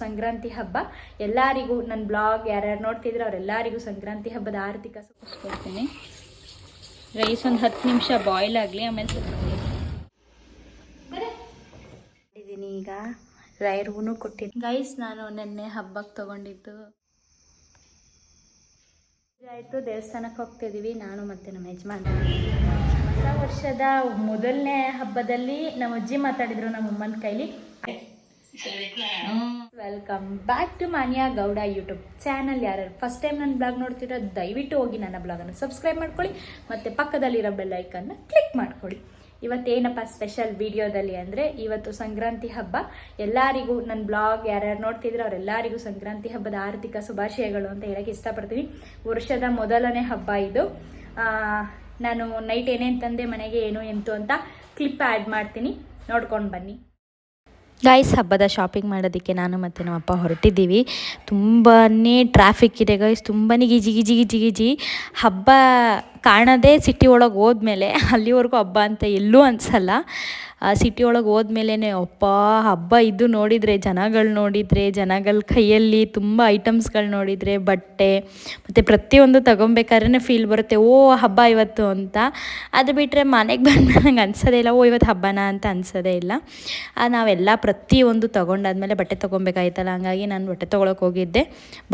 ಸಂಕ್ರಾಂತಿ ಹಬ್ಬ ಎಲ್ಲರಿಗೂ ನನ್ನ ಬ್ಲಾಗ್ ಯಾರ್ಯಾರು ನೋಡ್ತಿದ್ರೆ ಅವರೆಲ್ಲರಿಗೂ ಸಂಕ್ರಾಂತಿ ಹಬ್ಬದ ಆರ್ಥಿಕ ಕೊಡ್ತೀನಿ. ರೈಸ್ ಒಂದು 10 ನಿಮಿಷ ಬಾಯ್ಲ್ ಆಗಲಿ, ಆಮೇಲೆ ಇದ್ದೀನಿ. ಈಗ ರೈರ್ಗೂ ಕೊಟ್ಟಿದ್ದೀನಿ ಗೈಸ್. ನಾನು ನಿನ್ನೆ ಹಬ್ಬಕ್ಕೆ ತೊಗೊಂಡಿದ್ದು ಆಯಿತು. ದೇವಸ್ಥಾನಕ್ಕೆ ಹೋಗ್ತಿದ್ದೀವಿ ನಾನು ಮತ್ತು ನಮ್ಮ ಯಜಮಾನ. ಹೊಸ ವರ್ಷದ ಮೊದಲನೇ ಹಬ್ಬದಲ್ಲಿ ನಮ್ಮ ಅಜ್ಜಿ ಮಾತಾಡಿದ್ರು ನಮ್ಮ ಅಮ್ಮನ ಕೈಲಿ. ವೆಲ್ಕಮ್ ಬ್ಯಾಕ್ ಟು ಮಾನ್ಯ ಗೌಡ ಯೂಟ್ಯೂಬ್ ಚಾನಲ್. ಯಾರು ಫಸ್ಟ್ ಟೈಮ್ ನನ್ನ ಬ್ಲಾಗ್ ನೋಡ್ತಿರೋ ದಯವಿಟ್ಟು ಹೋಗಿ ನನ್ನ ಬ್ಲಾಗನ್ನು ಸಬ್ಸ್ಕ್ರೈಬ್ ಮಾಡ್ಕೊಳ್ಳಿ ಮತ್ತು ಪಕ್ಕದಲ್ಲಿರೋ ಬೆಲ್ ಐಕನ್ನ ಕ್ಲಿಕ್ ಮಾಡ್ಕೊಳ್ಳಿ. ಇವತ್ತೇನಪ್ಪ ಸ್ಪೆಷಲ್ ವಿಡಿಯೋದಲ್ಲಿ ಅಂದರೆ, ಇವತ್ತು ಸಂಕ್ರಾಂತಿ ಹಬ್ಬ. ಎಲ್ಲರಿಗೂ ನನ್ನ ಬ್ಲಾಗ್ ಯಾರ್ಯಾರು ನೋಡ್ತಿದ್ರೆ ಅವರೆಲ್ಲರಿಗೂ ಸಂಕ್ರಾಂತಿ ಹಬ್ಬದ ಆರ್ಥಿಕ ಶುಭಾಶಯಗಳು ಅಂತ ಹೇಳಕ್ಕೆ ಇಷ್ಟಪಡ್ತೀನಿ. ವರ್ಷದ ಮೊದಲನೇ ಹಬ್ಬ ಇದು. ನಾನು ನೈಟ್ ಏನೇನು ತಂದೆ ಮನೆಗೆ ಏನು ಎಂತು ಅಂತ ಕ್ಲಿಪ್ ಆ್ಯಡ್ ಮಾಡ್ತೀನಿ, ನೋಡ್ಕೊಂಡು ಬನ್ನಿ. ಗೈಸ್, ಹಬ್ಬದ ಶಾಪಿಂಗ್ ಮಾಡೋದಕ್ಕೆ ನಾನು ಮತ್ತು ನಮ್ಮಪ್ಪ ಹೊರಟಿದ್ದೀವಿ. ತುಂಬಾ ಟ್ರಾಫಿಕ್ ಇದೆ ಗೈಸ್, ತುಂಬಾ ಗಿಜಿ ಗಿಜಿ ಗಿಜಿ ಗಿಜಿ. ಹಬ್ಬ ಕಾಣೋದೇ ಸಿಟಿ ಒಳಗೆ ಹೋದ್ಮೇಲೆ, ಅಲ್ಲಿವರೆಗೂ ಹಬ್ಬ ಅಂತ ಎಲ್ಲೂ ಅನಿಸಲ್ಲ. ಸಿಟಿ ಒಳಗೆ ಹೋದ್ಮೇಲೆ ಅಪ್ಪ ಹಬ್ಬ ಇದು ನೋಡಿದರೆ, ಜನಗಳ ಕೈಯಲ್ಲಿ ತುಂಬ ಐಟಮ್ಸ್ಗಳು ನೋಡಿದರೆ, ಬಟ್ಟೆ ಮತ್ತು ಪ್ರತಿಯೊಂದು ತೊಗೊಬೇಕಾದ್ರೆ ಫೀಲ್ ಬರುತ್ತೆ, ಓ ಹಬ್ಬ ಇವತ್ತು ಅಂತ. ಅದು ಬಿಟ್ಟರೆ ಮನೆಗೆ ಬಂದ್ಮೇಲೆ ನಂಗೆ ಅನ್ಸೋದೇ ಇಲ್ಲ, ಓ ಇವತ್ತು ಹಬ್ಬನ ಅಂತ ಅನ್ಸೋದೇ ಇಲ್ಲ. ನಾವೆಲ್ಲ ಪ್ರತಿಯೊಂದು ತೊಗೊಂಡಾದ್ಮೇಲೆ ಬಟ್ಟೆ ತೊಗೊಬೇಕಾಯ್ತಲ್ಲ, ಹಂಗಾಗಿ ನಾನು ಬಟ್ಟೆ ತೊಗೊಳಕ್ಕೆ ಹೋಗಿದ್ದೆ.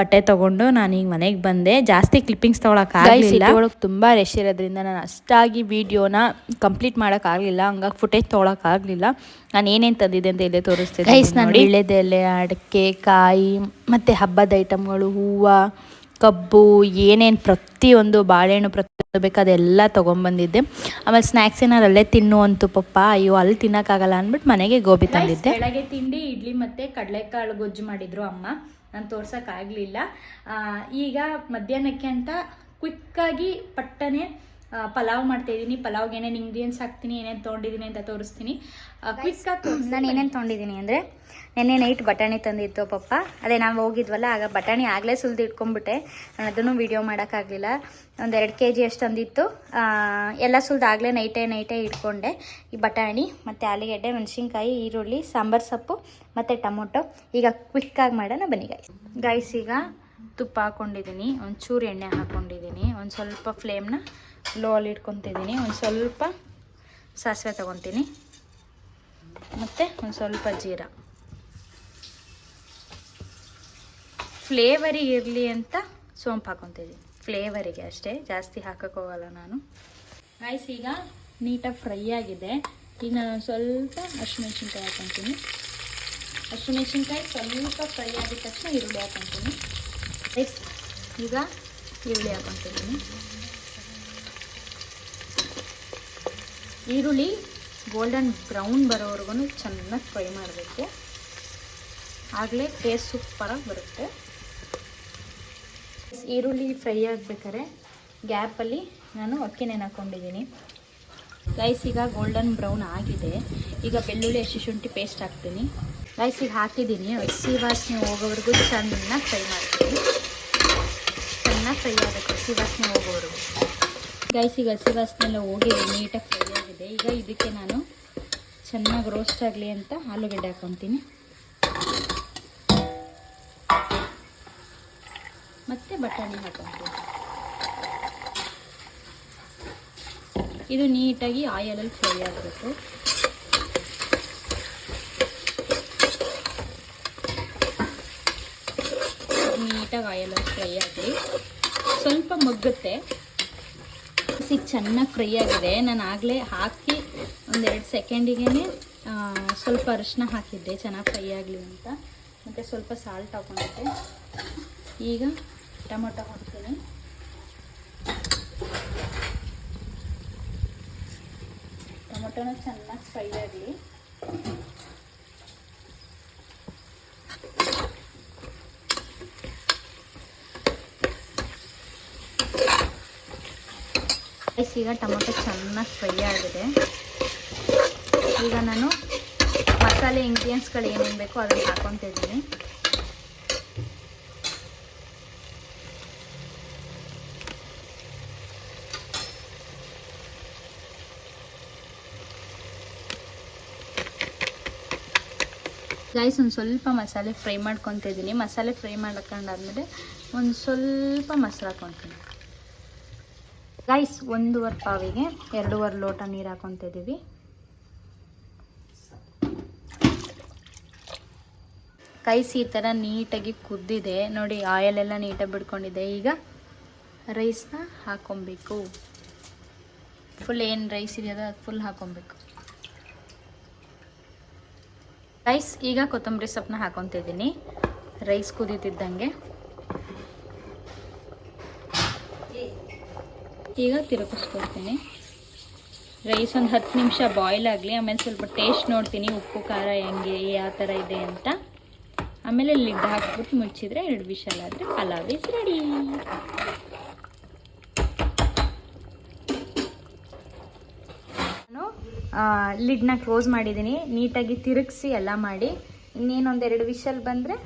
ಬಟ್ಟೆ ತೊಗೊಂಡು ನಾನು ಈಗ ಮನೆಗೆ ಬಂದೆ. ಜಾಸ್ತಿ ಕ್ಲಿಪ್ಪಿಂಗ್ಸ್ ತೊಗೊಳಕ್ಕಾಗಲಿಲ್ಲ, ಒಳಗೆ ತುಂಬ ರಶ್ ಇರೋದ್ರಿಂದ ನಾನು ಅಷ್ಟಾಗಿ ವೀಡಿಯೋನ ಕಂಪ್ಲೀಟ್ ಮಾಡೋಕ್ಕಾಗಲಿಲ್ಲ. ಹಂಗಾಗಿ ಫುಟೇಜ್ ತೊಗೊಳಕ್ಕಾಗಲಿಲ್ಲ. ನಾನು ಏನೇನು ತಂದಿದ್ದೆ ಅಂತ ಇಲ್ಲೇ ತೋರಿಸ್ತಿದ್ದೆ ಗೈಸ್. ನಾನು ವೀಳ್ಯದೆಲೆ, ಅಡಿಕೆ, ಕಾಯಿ ಮತ್ತು ಹಬ್ಬದ ಐಟಮ್ಗಳು, ಹೂವು, ಕಬ್ಬು, ಏನೇನು ಪ್ರತಿಯೊಂದು, ಬಾಳೆಹಣ್ಣು ಪ್ರತಿಯೊಂದು ಬೇಕು ಅದೆಲ್ಲ ತೊಗೊಂಬಂದಿದ್ದೆ. ಆಮೇಲೆ ಸ್ನ್ಯಾಕ್ಸ್ ಏನಾರು ಅಲ್ಲೇ ತಿನ್ನುವಂತು ಪಪ್ಪ, ಅಯ್ಯೋ ಅಲ್ಲಿ ತಿನ್ನೋಕ್ಕಾಗಲ್ಲ ಅಂದ್ಬಿಟ್ಟು ಮನೆಗೆ ಗೋಬಿ ತಂದಿದ್ದೆ. ಬೆಳಗ್ಗೆ ತಿಂಡಿ ಇಡ್ಲಿ ಮತ್ತು ಕಡಲೆಕಾಳು ಗೊಜ್ಜು ಮಾಡಿದ್ರು ಅಮ್ಮ, ನಾನು ತೋರ್ಸೋಕ್ಕಾಗಲಿಲ್ಲ. ಈಗ ಮಧ್ಯಾಹ್ನಕ್ಕೆ ಅಂತ ಕ್ವಿಕ್ಕಾಗಿ ಪಟ್ಟನೆ ಪಲಾವ್ ಮಾಡ್ತಾಯಿದ್ದೀನಿ. ಪಲಾವ್ಗೆ ಏನೇನು ಇಂಗ್ರೀಡಿಯೆಂಟ್ಸ್ ಹಾಕ್ತೀನಿ, ಏನೇನು ತೊಗೊಂಡಿದ್ದೀನಿ ಅಂತ ತೋರಿಸ್ತೀನಿ ಕ್ವಿಕ್ಕಾಗಿ. ನಾನು ಏನೇನು ತೊಗೊಂಡಿದ್ದೀನಿ ಅಂದರೆ, ನೆನ್ನೆ ನೈಟ್ ಬಟಾಣಿ ತಂದಿತ್ತು ಪಪ್ಪ. ಅದೇ ನಾವು ಹೋಗಿದ್ವಲ್ಲ, ಆಗ ಬಟಾಣಿ ಆಗಲೇ ಸುಲಿದು ಇಟ್ಕೊಂಡ್ಬಿಟ್ಟೆ. ನಾನು ಅದನ್ನು ವೀಡಿಯೋ ಮಾಡೋಕ್ಕಾಗಲಿಲ್ಲ. ಒಂದು 2 kg ಅಷ್ಟು ತಂದಿತ್ತು, ಎಲ್ಲ ಸುಲಿದು ಆಗಲೇ ನೈಟೇ ಇಟ್ಕೊಂಡೆ. ಈ ಬಟಾಣಿ ಮತ್ತು ಆಲೂಗೆಡ್ಡೆ, ಮೆಣಸಿನ್ಕಾಯಿ, ಈರುಳ್ಳಿ, ಸಾಂಬಾರು ಸೊಪ್ಪು ಮತ್ತು ಟೊಮೊಟೊ. ಈಗ ಕ್ವಿಕ್ಕಾಗಿ ಮಾಡೋಣ ಬನ್ನಿ ಗೈಸ್. ಈಗ ತುಪ್ಪ ಹಾಕ್ಕೊಂಡಿದ್ದೀನಿ, ಒಂಚೂರು ಎಣ್ಣೆ ಹಾಕ್ಕೊಂಡಿದ್ದೀನಿ, ಒಂದು ಸ್ವಲ್ಪ ಫ್ಲೇಮ್ನ ಲೋ ಅಲ್ಲಿ ಇಟ್ಕೊತಿದ್ದೀನಿ. ಒಂದು ಸ್ವಲ್ಪ ಸಾಸಿವೆ ತೊಗೊತೀನಿ ಮತ್ತು ಒಂದು ಸ್ವಲ್ಪ ಜೀರಾ. ಫ್ಲೇವರಿಗೆ ಇರಲಿ ಅಂತ ಸೋಂಪು ಹಾಕ್ಕೊತಿದ್ದೀನಿ, ಫ್ಲೇವರಿಗೆ ಅಷ್ಟೇ, ಜಾಸ್ತಿ ಹಾಕೋಕ್ಕೋಗಲ್ಲ ನಾನು. ರೈಸ್ ಈಗ ನೀಟಾಗಿ ಫ್ರೈ ಆಗಿದೆ. ಈಗ ನಾನು ಸ್ವಲ್ಪ ಹಸಿಮೆಣ್ಸಿನ್ಕಾಯಿ ಹಾಕ್ಕೊತೀನಿ. ಹಸಿಮೆಣ್ಸಿನ್ಕಾಯಿ ಸ್ವಲ್ಪ ಫ್ರೈ ಆಗಿದ ತಕ್ಷಣ ಈರುಳ್ಳಿ ಹಾಕ್ಕೊತೀನಿ. ರೈಸ್ ಈಗ ಈರುಳ್ಳಿ ಹಾಕ್ಕೊತಿದ್ದೀನಿ. ಈರುಳ್ಳಿ ಗೋಲ್ಡನ್ ಬ್ರೌನ್ ಬರೋವರೆಗೂ ಚೆನ್ನಾಗಿ ಫ್ರೈ ಮಾಡಬೇಕು, ಆಗಲೇ ಟೇಸ್ಟ್ ಸೂಪರಾಗಿ ಬರುತ್ತೆ. ಈರುಳ್ಳಿ ಫ್ರೈ ಆಗಬೇಕಾದ್ರೆ ಗ್ಯಾಪಲ್ಲಿ ನಾನು ಅಕ್ಕಿ ನೆನೆ ಹಾಕ್ಕೊಂಡಿದ್ದೀನಿ. ರೈಸ್ ಈಗ ಗೋಲ್ಡನ್ ಬ್ರೌನ್ ಆಗಿದೆ. ಈಗ ಬೆಳ್ಳುಳ್ಳಿ, ಹಸಿಶುಂಠಿ ಪೇಸ್ಟ್ ಹಾಕ್ತೀನಿ. ರೈಸ್ ಈಗ ಹಾಕಿದ್ದೀನಿ. ಹಸಿ ವಾಸನೆ ಹೋಗೋವರೆಗೂ ಚೆನ್ನಾಗಿ ಫ್ರೈ ಮಾಡ್ತೀನಿ. ಚೆನ್ನಾಗಿ ಫ್ರೈ ಆಗಬೇಕು, ಹಸಿ ವಾಸನೆ ಹೋಗೋವರೆಗೂ. ಗೈಸ್ ಈಗ ಹಸಿ ವಾಸನೆ ಎಲ್ಲ ಹೋಗಿದೆ, ನೀಟಾಗಿ ಫ್ರೈ ಆಗಿದೆ. ಈಗ ಇದಕ್ಕೆ ನಾನು ಚೆನ್ನಾಗಿ ರೋಸ್ಟ್ ಆಗಲಿ ಅಂತ ಆಲೂಗಡ್ಡೆ ಹಾಕ್ಕೊತೀನಿ ಮತ್ತು ಬಟಾಣಿ ಹಾಕ್ಕೊತೀನಿ. ಇದು ನೀಟಾಗಿ ಆಯಿಲಲ್ಲಿ ಫ್ರೈ ಆಗಬೇಕು. ನೀಟಾಗಿ ಆಯಿಲಲ್ಲಿ ಫ್ರೈ ಆಗಲಿ, ಸ್ವಲ್ಪ ಮಗ್ಗುತ್ತೆ. ಈಗ ಚೆನ್ನಾಗಿ ಫ್ರೈ ಆಗಿದೆ. ನಾನು ಆಗಲೇ ಹಾಕಿ ಒಂದು 2 ಸೆಕೆಂಡಿಗೆ ಸ್ವಲ್ಪ ಅರಿಶಿನ ಹಾಕಿದ್ದೆ ಚೆನ್ನಾಗಿ ಫ್ರೈ ಆಗಲಿ ಅಂತ, ಮತ್ತು ಸ್ವಲ್ಪ ಸಾಲ್ಟ್ ಹಾಕ್ಕೊಂಡಿದ್ದೆ. ಈಗ ಟೊಮೊಟೊ ಹಾಕ್ತೀನಿ. ಟೊಮೊಟೊನ ಚೆನ್ನಾಗಿ ಫ್ರೈ ಆಗಲಿ. ಈಗ ಟೊಮೊಟೊ ಚೆನ್ನಾಗಿ ಫ್ರೈ ಆಗಿದೆ. ಈಗ ನಾನು ಮಸಾಲೆ ಇಂಗ್ರೀಡಿಯೆಂಟ್ಸ್ಗಳು ಏನೇನು ಬೇಕೋ ಅದನ್ನು ಹಾಕ್ಕೊತಿದ್ದೀನಿ. ಗೈಸ್ ಒಂದು ಸ್ವಲ್ಪ ಮಸಾಲೆ ಫ್ರೈ ಮಾಡ್ಕೊತ ಇದ್ದೀನಿ. ಮಸಾಲೆ ಫ್ರೈ ಮಾಡ್ಕೊಂಡಾದ್ಮೇಲೆ ಒಂದು ಸ್ವಲ್ಪ ಮೊಸರು ಹಾಕ್ಕೊತೀನಿ. ಗೈಸ್ 1.5 ಪಾವಿಗೆ 2.5 ಲೋಟ ನೀರು ಹಾಕ್ಕೊತ ಇದ್ದೀವಿ. ಗೈಸ್ ಈ ಥರ ನೀಟಾಗಿ ಕುದ್ದಿದೆ ನೋಡಿ, ಆಯಿಲೆಲ್ಲ ನೀಟಾಗಿ ಬಿಡ್ಕೊಂಡಿದೆ. ಈಗ ರೈಸ್ನ ಹಾಕ್ಕೊಬೇಕು. ಫುಲ್ ಏನು ರೈಸ್ ಇದೆಯೋ ಅದು ಫುಲ್ ಹಾಕ್ಕೊಬೇಕು. ರೈಸ್ ಈಗ ಕೊತ್ತಂಬರಿ ಸೊಪ್ಪನ್ನ ಹಾಕ್ಕೊತಿದ್ದೀನಿ ರೈಸ್ ಕುದೀತಿದ್ದಂಗೆ. ಈಗ ತಿರುಗಿಸ್ಕೊಡ್ತೀನಿ. ರೈಸ್ ಒಂದು 10 ನಿಮಿಷ ಬಾಯ್ಲ್ ಆಗಲಿ. ಆಮೇಲೆ ಸ್ವಲ್ಪ ಟೇಸ್ಟ್ ನೋಡ್ತೀನಿ, ಉಪ್ಪು ಖಾರ ಹೆಂಗೆ ಯಾವ ಥರ ಇದೆ ಅಂತ. ಆಮೇಲೆ ಲಿಡ್ ಹಾಕ್ಬಿಟ್ಟು ಮುಚ್ಚಿದ್ರೆ 2 ವಿಷಲ್ ಆದರೆ ಪಲಾವ್ ಈಸ್ ರೆಡಿ. ನಾನು ಲಿಡ್ನ ಕ್ಲೋಸ್ ಮಾಡಿದ್ದೀನಿ. ನೀಟಾಗಿ ತಿರುಗಿಸಿ ಎಲ್ಲ ಮಾಡಿ ಇನ್ನೇನೊಂದು 2 ವಿಷಲ್ ಬಂದರೆ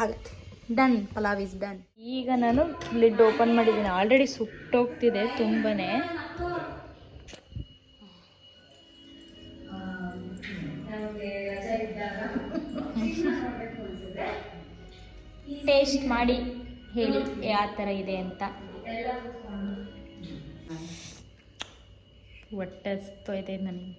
ಆಗುತ್ತೆ. Done, pulao is done. ಈಗ ನಾನು ಲಿಡ್ ಓಪನ್ ಮಾಡಿದ್ದೀನಿ. ಆಲ್ರೆಡಿ ಸುಟ್ಟೋಗ್ತಿದೆ ತುಂಬಾ. ಟೇಸ್ಟ್ ಮಾಡಿ ಹೇಳಿ ಯಾವ ಥರ ಇದೆ ಅಂತ. ಹೊಟ್ಟೆ ಹಸ್ತೋಯ್ತಾ ಇದೆ ನನಗೆ.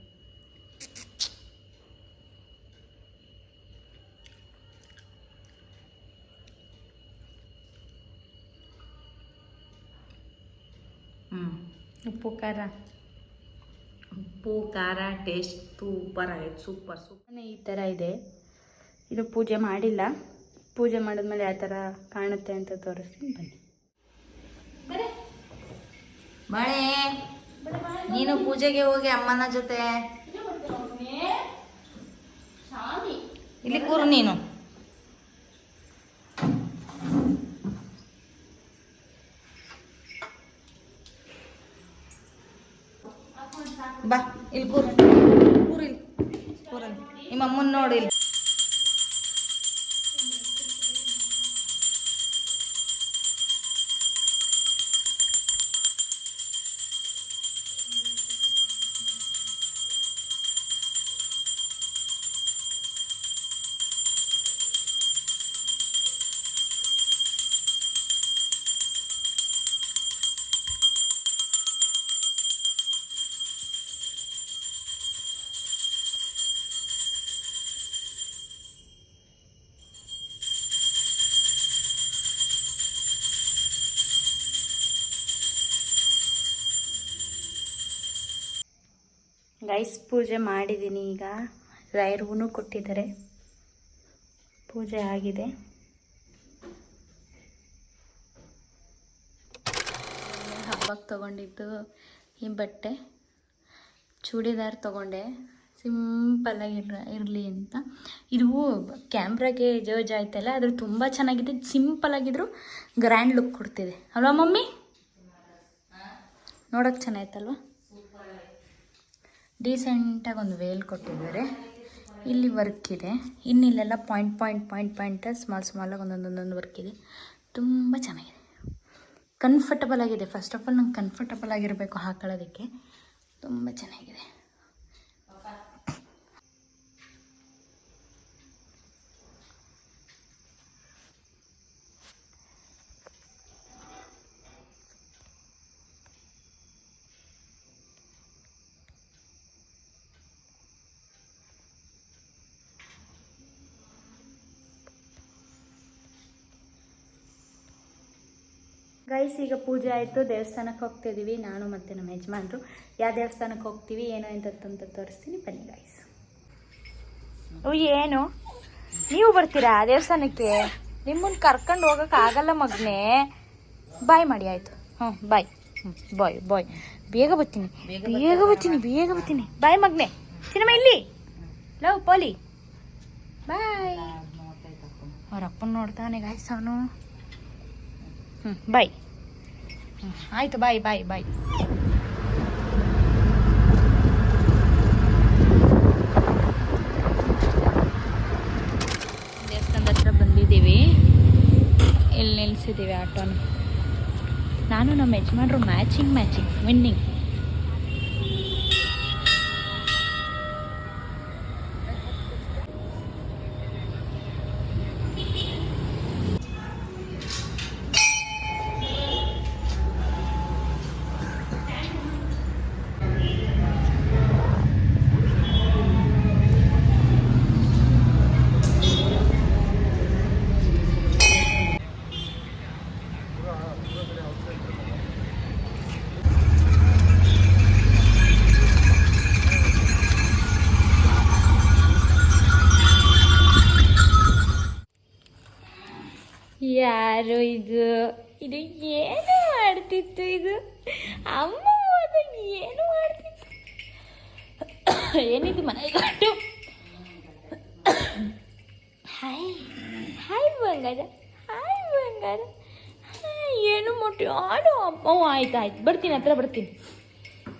ಉಪ್ಪು ಖಾರ ಟೇಸ್ಟ್ ಸೂಪರ್ ಆಗೈತೆ. ಸೂಪರ್ ಈ ಥರ ಇದೆ. ಇದು ಪೂಜೆ ಮಾಡಿಲ್ಲ. ಪೂಜೆ ಮಾಡಿದ್ಮೇಲೆ ಯಾವ ಥರ ಕಾಣುತ್ತೆ ಅಂತ ತೋರಿಸ್ತೀನಿ ಬನ್ನಿ. ಮಳೆ ನೀನು ಪೂಜೆಗೆ ಹೋಗಿ ಅಮ್ಮನ ಜೊತೆ ಇಲ್ಲಿ ಕೂರು. ನೀನು ಬಾ ಇಲ್ಲಿ ಕೂರು. ಕೂರು ಇಲ್ಲಿ ಕೂರ. ನಿಮ್ಮ ಅಮ್ಮನ ನೋಡಿ ಇಲ್ಲಿ. ಗೈಸ್ ಪೂಜೆ ಮಾಡಿದ್ದೀನಿ. ಈಗ ರಾಯರು ಹೂನು ಕೊಟ್ಟಿದ್ದಾರೆ. ಪೂಜೆ ಆಗಿದೆ. ಹಬ್ಬಕ್ಕೆ ತೊಗೊಂಡಿದ್ದು ಈ ಬಟ್ಟೆ ಚೂಡಿದಾರ್ ತೊಗೊಂಡೆ, ಸಿಂಪಲ್ಲಾಗಿ ಇರಲಿ ಅಂತ. ಇದು ಕ್ಯಾಮ್ರಾಗೆ ಜರ್ಜ್ ಆಯ್ತಲ್ಲ, ಅದ್ರ ತುಂಬ ಚೆನ್ನಾಗಿದೆ. ಸಿಂಪಲ್ಲಾಗಿದ್ರು ಗ್ರ್ಯಾಂಡ್ ಲುಕ್ ಕೊಡ್ತಿದೆ ಅಲ್ವಾ ಮಮ್ಮಿ? ನೋಡೋಕ್ಕೆ ಚೆನ್ನಾಯ್ತಲ್ವ? ಡೀಸೆಂಟಾಗಿ ಒಂದು ವೇಲ್ ಕೊಟ್ಟಿದ್ದಾರೆ. ಇಲ್ಲಿ ವರ್ಕ್ ಇದೆ. ಇನ್ನಿಲ್ಲೆಲ್ಲ ಪಾಯಿಂಟ್ ಸ್ಮಾಲಾಗಿ ಒಂದೊಂದು ವರ್ಕ್ ಇದೆ. ತುಂಬ ಚೆನ್ನಾಗಿದೆ, ಕಂಫರ್ಟಬಲ್ ಆಗಿದೆ. ಫಸ್ಟ್ ಆಫ್ ಆಲ್ ನಂಗೆ ಕಂಫರ್ಟಬಲ್ ಆಗಿರಬೇಕು ಹಾಕೊಳ್ಳೋದಕ್ಕೆ. ತುಂಬ ಚೆನ್ನಾಗಿದೆ. ಗೈಸ್ ಈಗ ಪೂಜೆ ಆಯಿತು. ದೇವಸ್ಥಾನಕ್ಕೆ ಹೋಗ್ತಿದ್ದೀವಿ ನಾನು ಮತ್ತು ನಮ್ಮ ಯಜಮಾನ್ರು. ಯಾವ ದೇವಸ್ಥಾನಕ್ಕೆ ಹೋಗ್ತೀವಿ ಏನೋ ಅಂತ ತೋರಿಸ್ತೀನಿ ಬನ್ನಿ ಗೈಸ್. ಏನು ನೀವು ಬರ್ತೀರಾ ದೇವಸ್ಥಾನಕ್ಕೆ? ನಿಮ್ಮನ್ನು ಕರ್ಕೊಂಡು ಹೋಗೋಕ್ಕಾಗಲ್ಲ ಮಗನೇ. ಬಾಯ್ ಮಾಡಿ ಆಯಿತು. ಬಾಯ್. ಬಾಯ್. ಬೇಗ ಬರ್ತೀನಿ. ಬಾಯ್ ಮಗನೇ. ಸಿನಿಮಾ ಇಲ್ಲಿ ಲವ್ ಪೋಲಿ. ಬಾಯ್. ಅವ್ರ ಅಪ್ಪನ ನೋಡ್ತಾನೆ ಗೈಸ್ ಅವನು. ಬಾಯ್. ಆಯಿತು ಬಾಯ್. ದೇವಸ್ಥಾನದ ಹತ್ರ ಬಂದಿದ್ದೀವಿ. ಇಲ್ಲಿ ನಿಲ್ಲಿಸಿದ್ದೀವಿ ಆಟೋನ. ನಾನು ನಮ್ಮ ಯಜಮಾನ್ರು ಮ್ಯಾಚಿಂಗ್ ವಿನ್ನಿಂಗ್. ಯಾರು ಇದು ಇದು ಏನು ಮಾಡ್ತಿತ್ತು ಇದು ಅಮ್ಮ ಹೋದಾಗ ಏನು ಮಾಡ್ತಿತ್ತು ಏನಿದು ಮನೆ ಗಂಟು ಹಾಯ್ ಹಾಯ್ ಬಂಗಾರ ಹಾಯ್ ಬಂಗಾರ ಏನು ಮೊಟ್ಟೆ ಆಡು ಅಮ್ಮ ಆಯ್ತು ಆಯ್ತು ಬರ್ತೀನಿ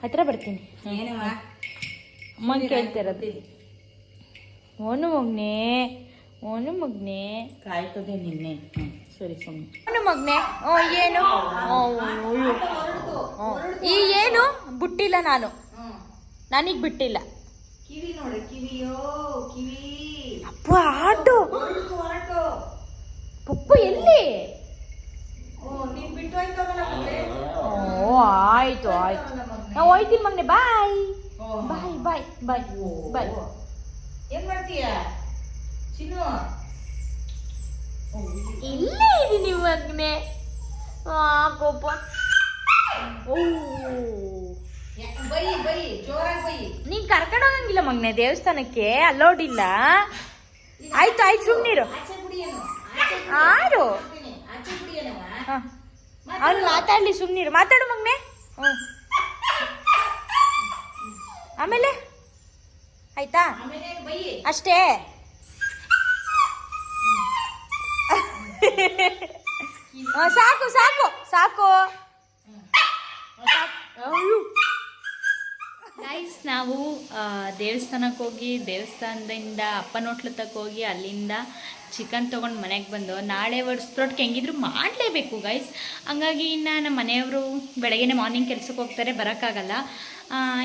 ಹತ್ರ ಬರ್ತೀನಿ ಏನಮ್ಮ ಅಮ್ಮ ಕೇಳ್ತಿರೋದು ಓನು ಮಗ್ನೆ ಕಾಯ್ತದೆ ನಿನ್ನೆ ಸರಿ ಸುಮ್ಮನೆ ಓನು ಮಗ್ನೆ ಓ ಏನು ಈ ಏನು ಬಿಟ್ಟಿಲ್ಲ ನನಗೆ ಬಿಟ್ಟಿಲ್ಲ ಕಿವಿ ನೋಡು ಕಿವಿಯೋ ಕಿವಿ ಅಪ್ಪ ಆಟು ಪಪ್ಪು ಎಲ್ಲಿ ನೀನ್ ಬಿಟ್ಟು ಹೋಯ್ತವಲ್ಲ ಮತ್ತೆ ಓ ಆಯ್ತು ನಾ ಹೋಯ್ತೀನಿ ಮಗ್ನೆ ಬಾಯ್ ಬಾಯ್ ಏನ್ ಮಾಡ್ತೀಯ ಚಿನ್ನು ಇಲ್ಲೇ ಇದೀನಿ ಮಗ್ನೆ ಕೋಪ ಓ ಬೈ ಜೋರಾಗಿ ಬೈ ನೀನ್ ಕರ್ಕೊಂಡು ಹೋಗಂಗಿಲ್ಲ ಮಗ್ನೆ ದೇವಸ್ಥಾನಕ್ಕೆ ಅಲೋಡ್ ಇಲ್ಲ ಆಯ್ತು ಸುಮ್ನಿರು ಆಚೆ ಕುಡಿಯೇನು ಆರು ಆಚೆ ಕುಡಿಯೇನವ ಅವ್ನು ಮಾತಾಡ್ಲಿ ಸುಮ್ನಿರು ಮಾತಾಡು ಮಗ್ನೆ ಆಮೇಲೆ ಆಯ್ತಾ ಆಮೇಲೆ ಬೈ ಅಷ್ಟೇ ಸಾಕು ಗೈಸ್ ನಾವು ದೇವಸ್ಥಾನಕ್ಕೆ ಹೋಗಿ ದೇವಸ್ಥಾನದಿಂದ ಅಪ್ಪನ ಹೋಟ್ಲಕ್ಕೆ ಹೋಗಿ ಅಲ್ಲಿಂದ ಚಿಕನ್ ತೊಗೊಂಡು ಮನೆಗೆ ಬಂದು ನಾಳೆ ವರ್ಸ್ತ್ರೊಟ್ಟಿಗೆ ಹೆಂಗಿದ್ರು ಮಾಡಲೇಬೇಕು ಗೈಸ್. ಹಂಗಾಗಿ ಇನ್ನು ನಮ್ಮ ಮನೆಯವರು ಬೆಳಗ್ಗೆನೇ ಮಾರ್ನಿಂಗ್ ಕೆಲ್ಸಕ್ಕೆ ಹೋಗ್ತಾರೆ, ಬರೋಕ್ಕಾಗಲ್ಲ.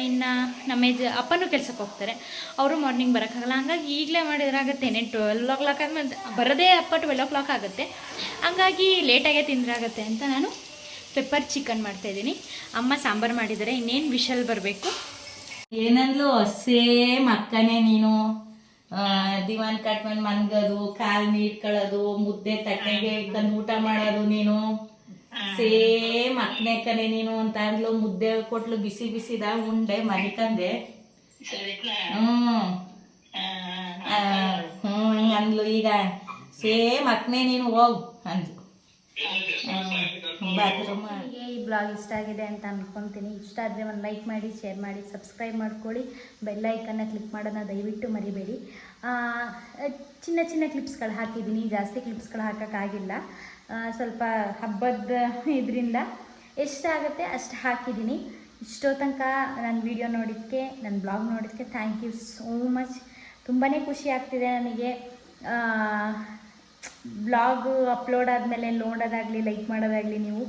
ಇನ್ನು ನಮ್ಮ ಅಪ್ಪನೂ ಕೆಲ್ಸಕ್ಕೆ ಹೋಗ್ತಾರೆ, ಅವರು ಮಾರ್ನಿಂಗ್ ಬರೋಕ್ಕಾಗಲ್ಲ. ಹಂಗಾಗಿ ಈಗಲೇ ಮಾಡಿದ್ರಾಗುತ್ತೆ 12 ಆದ್ಮೇಲೆ ಬರೋದೇ ಅಪ್ಪ 12 ಆಗುತ್ತೆ. ಹಂಗಾಗಿ ಲೇಟಾಗೇ ತಿಂದ್ರಾಗುತ್ತೆ ಅಂತ ನಾನು ಪೆಪ್ಪರ್ ಚಿಕನ್ ಮಾಡ್ತಾಯಿದ್ದೀನಿ. ಅಮ್ಮ ಸಾಂಬಾರು ಮಾಡಿದ್ದಾರೆ, ಇನ್ನೇನು ವಿಷಲ್ ಬರಬೇಕು. ಏನಂದ್ಲು ಸೇಮ್ ಅಕ್ಕನೇ ನೀನು. ದಿವಾನ್ ಕಟ್ಕೊಂಡು ಮನ್ಗದು, ಕಾಲ್ ನೀಡ್ಕೊಳ್ಳೋದು, ಮುದ್ದೆ ತಟ್ಟೆಗೆ ಇಟ್ಕೊಂಡು ಊಟ ಮಾಡೋದು ನೀನು ಸೇಮ್ ಅಕ್ಕನೇ ಕನೆ ನೀನು ಅಂತ ಅಂದ್ಲು. ಮುದ್ದೆ ಕೊಟ್ಲು, ಬಿಸಿ ಬಿಸಿದ ಉಂಡೆ ಮನಿಕಂದೆ. ಅಂದ್ಲು ಈಗ ಸೇಮ್ ಅಕ್ಕನೇ ನೀನು ಹೋಗು ಅಂದ್ಲು. ನಿಮಗೆ ಈ ಬ್ಲಾಗ್ ಇಷ್ಟ ಆಗಿದೆ ಅಂತ ಅಂದ್ಕೊತೀನಿ. ಇಷ್ಟ ಆದರೆ ಒಂದು ಲೈಕ್ ಮಾಡಿ, ಶೇರ್ ಮಾಡಿ, ಸಬ್ಸ್ಕ್ರೈಬ್ ಮಾಡ್ಕೊಳ್ಳಿ. ಬೆಲ್ ಐಕನ್ನ ಕ್ಲಿಕ್ ಮಾಡೋಣ ದಯವಿಟ್ಟು ಮರಿಬೇಡಿ. ಚಿನ್ನ ಚಿನ್ನ ಕ್ಲಿಪ್ಸ್ಗಳು ಹಾಕಿದ್ದೀನಿ, ಜಾಸ್ತಿ ಕ್ಲಿಪ್ಸ್ಗಳು ಹಾಕೋಕ್ಕಾಗಿಲ್ಲ. ಸ್ವಲ್ಪ ಹಬ್ಬದ ಇದರಿಂದ ಎಷ್ಟಾಗುತ್ತೆ ಅಷ್ಟು ಹಾಕಿದ್ದೀನಿ. ಇಷ್ಟೋ ತನಕ ನನ್ನ ವಿಡಿಯೋ ನೋಡಿದ್ದಕ್ಕೆ, ನನ್ನ ಬ್ಲಾಗ್ ನೋಡಿದ್ದಕ್ಕೆ ಥ್ಯಾಂಕ್ ಯು ಸೋ ಮಚ್. ತುಂಬಾ ಖುಷಿ ಆಗ್ತಿದೆ ನನಗೆ. ಬ್ಲಾಗು ಅಪ್ಲೋಡ್ ಆದಮೇಲೆ ನೋಡೋದಾಗಲಿ, ಲೈಕ್ ಮಾಡೋದಾಗಲಿ, ನೀವು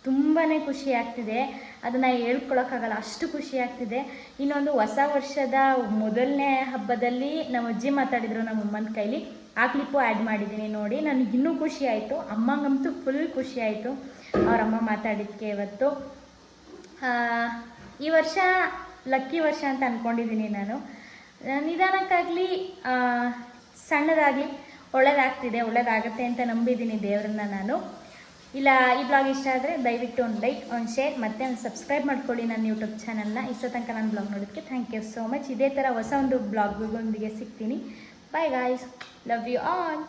ತುಂಬಾ ಖುಷಿ ಆಗ್ತಿದೆ. ಅದನ್ನು ಹೇಳ್ಕೊಳಕ್ಕಾಗಲ್ಲ, ಅಷ್ಟು ಖುಷಿ ಆಗ್ತಿದೆ. ಇನ್ನೊಂದು ಹೊಸ ವರ್ಷದ ಮೊದಲನೇ ಹಬ್ಬದಲ್ಲಿ ನಮ್ಮ ಅಜ್ಜಿ ಮಾತಾಡಿದರು ನಮ್ಮ ಅಮ್ಮನ ಕೈಲಿ, ಆ ಕ್ಲಿಪ್ಪು ಆ್ಯಡ್ ಮಾಡಿದ್ದೀನಿ ನೋಡಿ. ನನಗೆ ಇನ್ನೂ ಖುಷಿ ಆಯಿತು, ಅಮ್ಮಂಗಂತೂ ಫುಲ್ ಖುಷಿ ಆಯಿತು ಅವರಮ್ಮ ಮಾತಾಡಿದ್ದಕ್ಕೆ. ಇವತ್ತು ಈ ವರ್ಷ ಲಕ್ಕಿ ವರ್ಷ ಅಂತ ಅಂದ್ಕೊಂಡಿದ್ದೀನಿ ನಾನು. ನಿಧಾನಕ್ಕಾಗಲಿ ಸಣ್ಣದಾಗಲಿ ಒಳ್ಳೇದಾಗುತ್ತೆ ಅಂತ ನಂಬಿದ್ದೀನಿ ದೇವರನ್ನ ನಾನು. ಇಲ್ಲ ಈ ಬ್ಲಾಗ್ ಇಷ್ಟ ಆದರೆ ದಯವಿಟ್ಟು ಒಂದು ಲೈಕ್, ಒಂದು ಶೇರ್ ಮತ್ತು ಒಂದು ಸಬ್ಸ್ಕ್ರೈಬ್ ಮಾಡ್ಕೊಳ್ಳಿ ನನ್ನ ಯೂಟ್ಯೂಬ್ ಚಾನಲ್ನ. ಇಷ್ಟೋ ತನಕ ನಾನು ಬ್ಲಾಗ್ ನೋಡೋದಕ್ಕೆ ಥ್ಯಾಂಕ್ ಯು ಸೋ ಮಚ್. ಇದೇ ಥರ ಹೊಸ ಒಂದು ಬ್ಲಾಗ್ಗೊಂದಿಗೆ ಸಿಗ್ತೀನಿ. Bye guys, love you all.